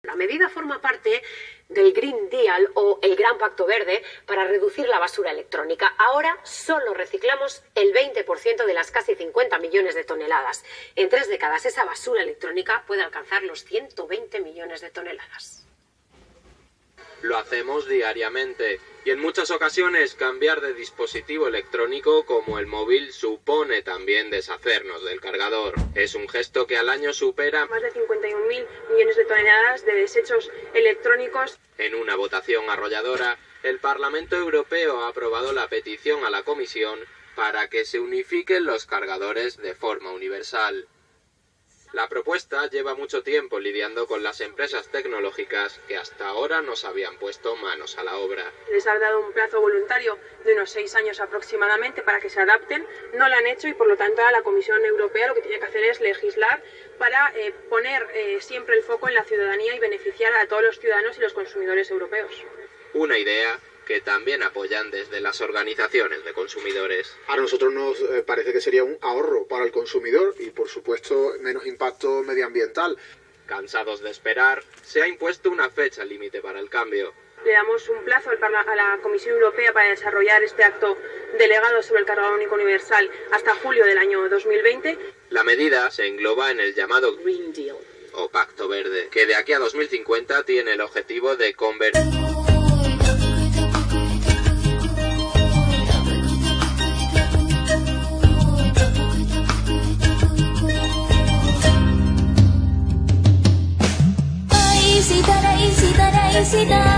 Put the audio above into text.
La medida forma parte del Green Deal o el Gran Pacto Verde para reducir la basura electrónica. Ahora solo reciclamos el 20% de las casi 50 millones de toneladas. En 3 décadas esa basura electrónica puede alcanzar los 120 millones de toneladas. Lo hacemos diariamente y en muchas ocasiones cambiar de dispositivo electrónico como el móvil supone también deshacernos del cargador. Es un gesto que al año supera más de 51.000 millones de toneladas de desechos electrónicos. En una votación arrolladora, el Parlamento Europeo ha aprobado la petición a la Comisión para que se unifiquen los cargadores de forma universal. La propuesta lleva mucho tiempo lidiando con las empresas tecnológicas que hasta ahora no se habían puesto manos a la obra. Les ha dado un plazo voluntario de unos 6 años aproximadamente para que se adapten. No lo han hecho y por lo tanto la Comisión Europea lo que tiene que hacer es legislar para poner siempre el foco en la ciudadanía y beneficiar a todos los ciudadanos y los consumidores europeos. Una idea que también apoyan desde las organizaciones de consumidores. A nosotros nos parece que sería un ahorro para el consumidor y, por supuesto, menos impacto medioambiental. Cansados de esperar, se ha impuesto una fecha límite para el cambio. Le damos un plazo a la Comisión Europea para desarrollar este acto delegado sobre el cargador único universal hasta julio del año 2020. La medida se engloba en el llamado Green Deal o Pacto Verde, que de aquí a 2050 tiene el objetivo de convertir Sita